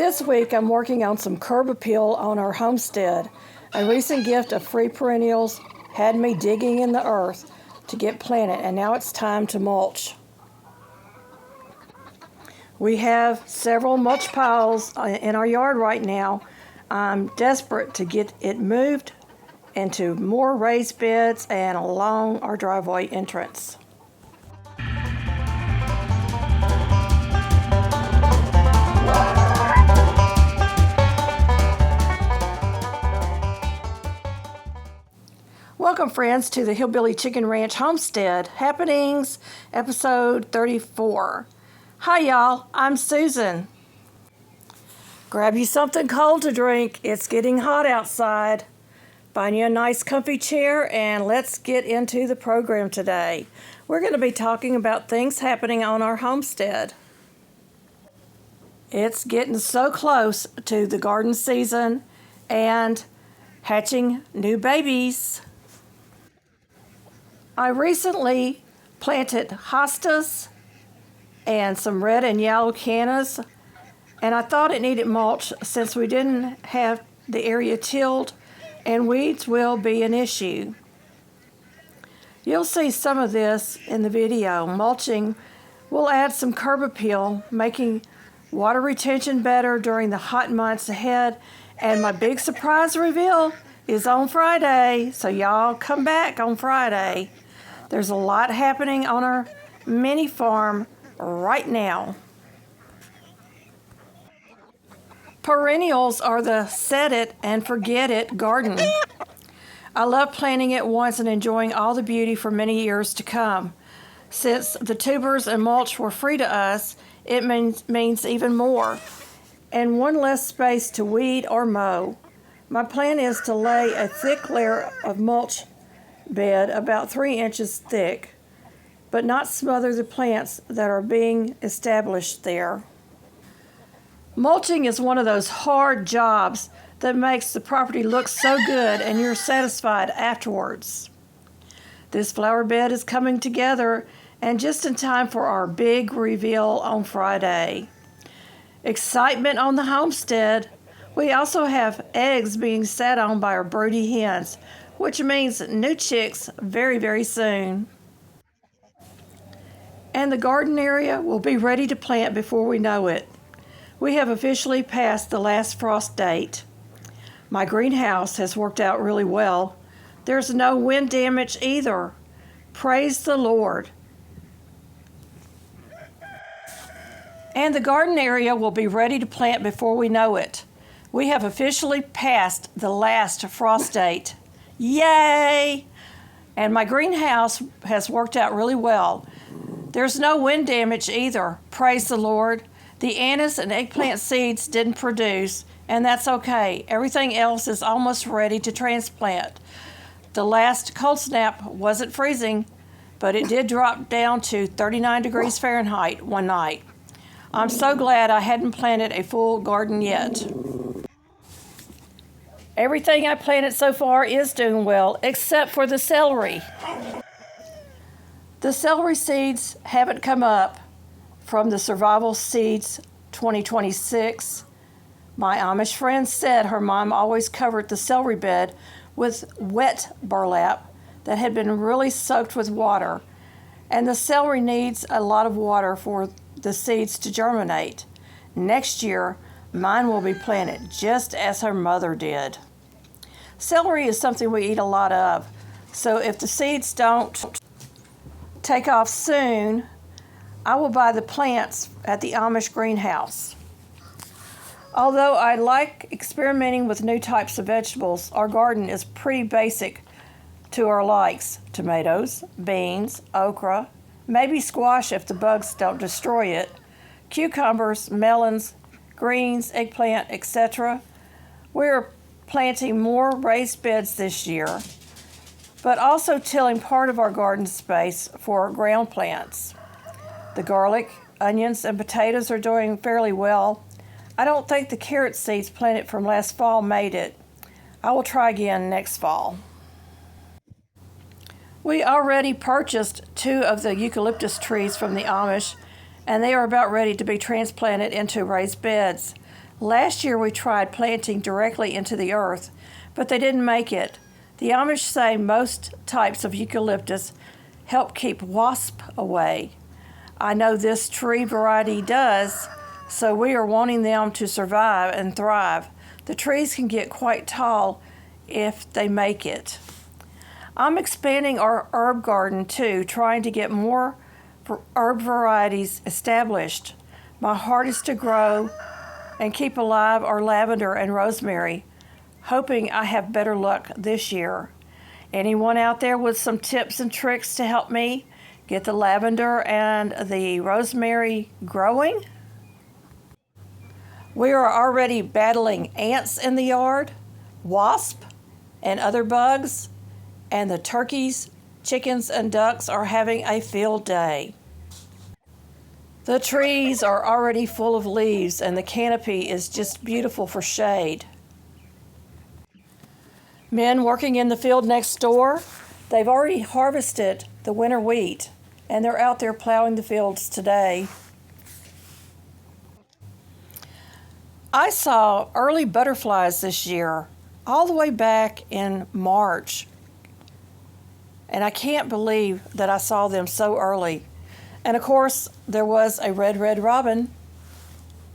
This week I'm working on some curb appeal on our homestead. A recent gift of free perennials had me digging in the earth to get planted, and now it's time to mulch. We have several mulch piles in our yard right now. I'm desperate to get it moved into more raised beds and along our driveway entrance. Welcome, friends, to the Hillbilly Chicken Ranch Homestead Happenings, episode 34. Hi, y'all. I'm Susan. Grab you something cold to drink. It's getting hot outside. Find you a nice comfy chair, and let's get into the program today. We're going to be talking about things happening on our homestead. It's getting so close to the garden season and hatching new babies. I recently planted hostas and some red and yellow cannas, and I thought it needed mulch since we didn't have the area tilled and weeds will be an issue. You'll see some of this in the video. Mulching will add some curb appeal, making water retention better during the hot months ahead, and my big surprise reveal is on Friday, so y'all come back on Friday. There's a lot happening on our mini farm right now. Perennials are the set it and forget it garden. I love planting it once and enjoying all the beauty for many years to come. Since the tubers and mulch were free to us, it means even more, and one less space to weed or mow. My plan is to lay a thick layer of mulch bed about 3 inches thick, but not smother the plants that are being established there. Mulching is one of those hard jobs that makes the property look so good and you're satisfied afterwards. This flower bed is coming together and just in time for our big reveal on Friday. Excitement on the homestead. We also have eggs being sat on by our broody hens, which means new chicks very, very soon. And the garden area will be ready to plant before we know it. We have officially passed the last frost date. My greenhouse has worked out really well. There's no wind damage either. Praise the Lord. And the garden area will be ready to plant before we know it. We have officially passed the last frost date. Yay! And my greenhouse has worked out really well. There's no wind damage either. Praise the Lord. The anise and eggplant seeds didn't produce, and that's okay. Everything else is almost ready to transplant. The last cold snap wasn't freezing, but it did drop down to 39 degrees Fahrenheit one night. I'm so glad I hadn't planted a full garden yet. Everything I planted so far is doing well, except for the celery. The celery seeds haven't come up from the Survival Seeds 2026. My Amish friend said her mom always covered the celery bed with wet burlap that had been really soaked with water, and the celery needs a lot of water for the seeds to germinate. Next year, mine will be planted just as her mother did. Celery is something we eat a lot of, so if the seeds don't take off soon, I will buy the plants at the Amish greenhouse. Although I like experimenting with new types of vegetables, our garden is pretty basic to our likes. Tomatoes, beans, okra, maybe squash if the bugs don't destroy it, cucumbers, melons, greens, eggplant, etc. We're planting more raised beds this year, but also tilling part of our garden space for ground plants. The garlic, onions, and potatoes are doing fairly well. I don't think the carrot seeds planted from last fall made it. I will try again next fall. We already purchased 2 of the eucalyptus trees from the Amish, and they are about ready to be transplanted into raised beds. Last year we tried planting directly into the earth, but they didn't make it. The Amish say most types of eucalyptus help keep wasps away. I know this tree variety does, so we are wanting them to survive and thrive. The trees can get quite tall if they make it. I'm expanding our herb garden too, trying to get more herb varieties established. My heart is to grow and keep alive our lavender and rosemary, hoping I have better luck this year. Anyone out there with some tips and tricks to help me get the lavender and the rosemary growing? We are already battling ants in the yard, wasps, and other bugs, and the turkeys, chickens, and ducks are having a field day. The trees are already full of leaves, and the canopy is just beautiful for shade. Men working in the field next door, they've already harvested the winter wheat, and they're out there plowing the fields today. I saw early butterflies this year, all the way back in March. And I can't believe that I saw them so early. And of course, there was a red robin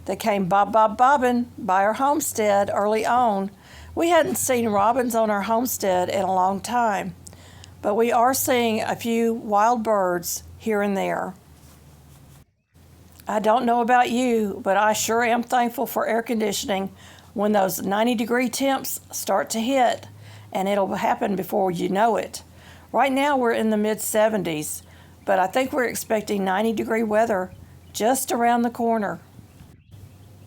that came bobbing by our homestead early on. We hadn't seen robins on our homestead in a long time, but we are seeing a few wild birds here and there. I don't know about you, but I sure am thankful for air conditioning when those 90-degree temps start to hit, and it'll happen before you know it. Right now we're in the mid-70s, but I think we're expecting 90-degree weather just around the corner.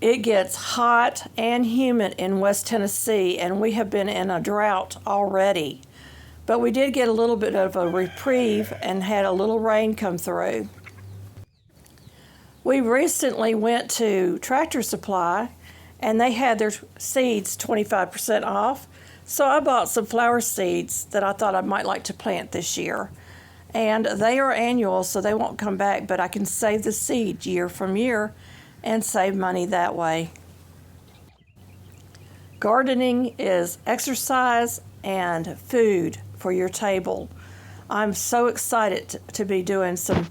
It gets hot and humid in West Tennessee, and we have been in a drought already. But we did get a little bit of a reprieve and had a little rain come through. We recently went to Tractor Supply, and they had their seeds 25% off. So I bought some flower seeds that I thought I might like to plant this year. And they are annual, so they won't come back, but I can save the seed year from year and save money that way. Gardening is exercise and food for your table. I'm so excited to be doing some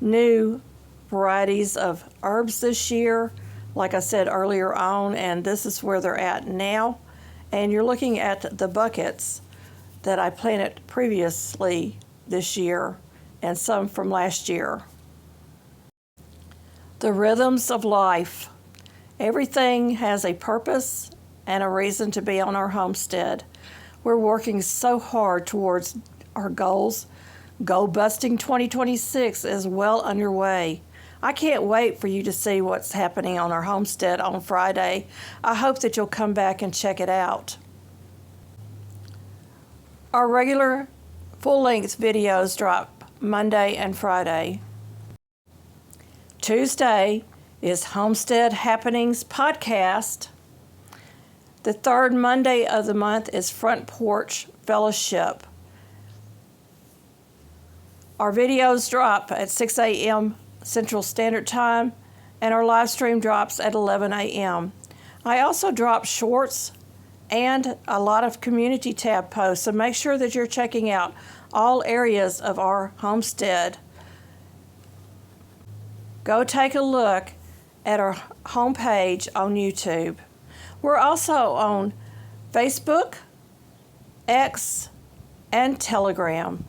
new varieties of herbs this year, like I said earlier on, and this is where they're at now. And you're looking at the buckets that I planted previously this year and some from last year. The rhythms of life. Everything has a purpose and a reason to be on our homestead. We're working so hard towards our goals. Goal Busting 2026 is well underway. I can't wait for you to see what's happening on our homestead on Friday. I hope that you'll come back and check it out. Our regular full-length videos drop Monday and Friday. Tuesday is Homestead Happenings podcast. The third Monday of the month is Front Porch Fellowship. Our videos drop at 6 a.m. Central Standard Time, and our live stream drops at 11 a.m. I also drop shorts and a lot of community tab posts, so make sure that you're checking out all areas of our homestead. Go take a look at our homepage on YouTube. We're also on Facebook, X, and Telegram.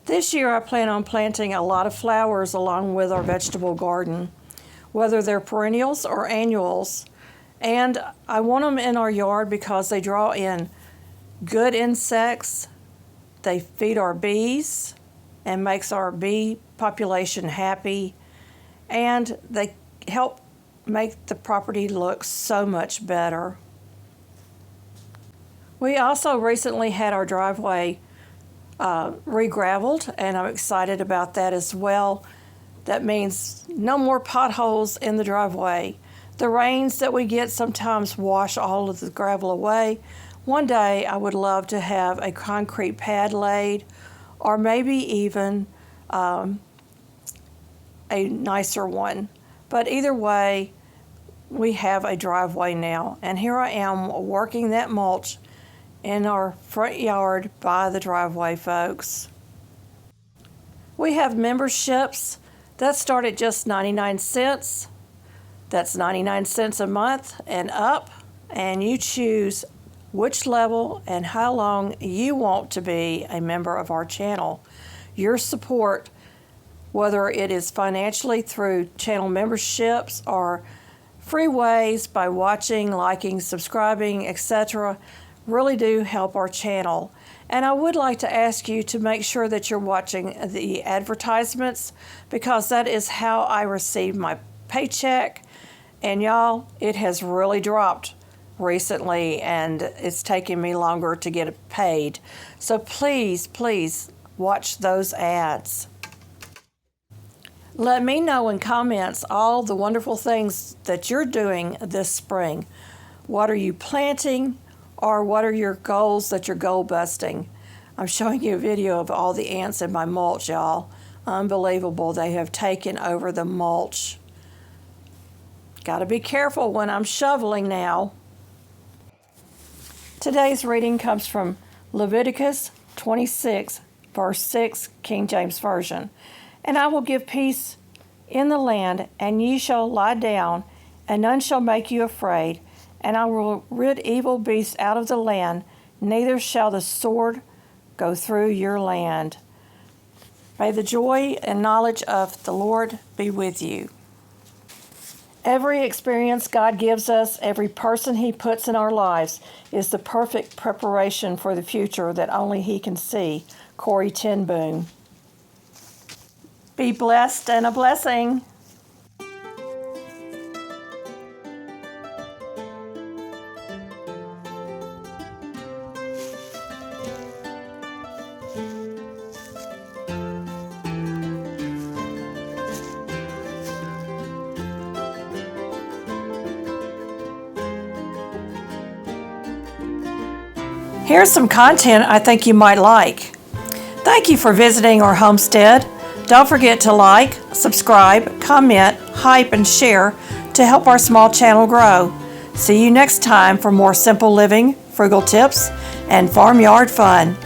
This year I plan on planting a lot of flowers along with our vegetable garden, whether they're perennials or annuals. And I want them in our yard because they draw in good insects, they feed our bees and makes our bee population happy, and they help make the property look so much better. We also recently had our driveway re-graveled, and I'm excited about that as well. That means no more potholes in the driveway. The rains that we get sometimes wash all of the gravel away. One day I would love to have a concrete pad laid, or maybe even a nicer one. But either way, we have a driveway now, and here I am working that mulch in our front yard by the driveway, folks. We have memberships that start at just 99 cents. That's 99 cents a month and up, and you choose which level and how long you want to be a member of our channel. Your support, whether it is financially through channel memberships or free ways by watching, liking, subscribing, etc., really do help our channel. And I would like to ask you to make sure that you're watching the advertisements, because that is how I receive my paycheck. And y'all, it has really dropped recently, and it's taking me longer to get it paid. So please, please watch those ads. Let me know in comments all the wonderful things that you're doing this spring. What are you planting, or what are your goals that you're goal busting? I'm showing you a video of all the ants in my mulch, y'all. Unbelievable. They have taken over the mulch. Got to be careful when I'm shoveling now. Today's reading comes from Leviticus 26, verse 6, King James Version. And I will give peace in the land, and ye shall lie down, and none shall make you afraid. And I will rid evil beasts out of the land, neither shall the sword go through your land. May the joy and knowledge of the Lord be with you. Every experience God gives us, every person He puts in our lives, is the perfect preparation for the future that only He can see. Corrie Ten Boom. Be blessed and a blessing. Here's some content I think you might like. Thank you for visiting our homestead. Don't forget to like, subscribe, comment, hype, and share to help our small channel grow. See you next time for more simple living, frugal tips, and farmyard fun.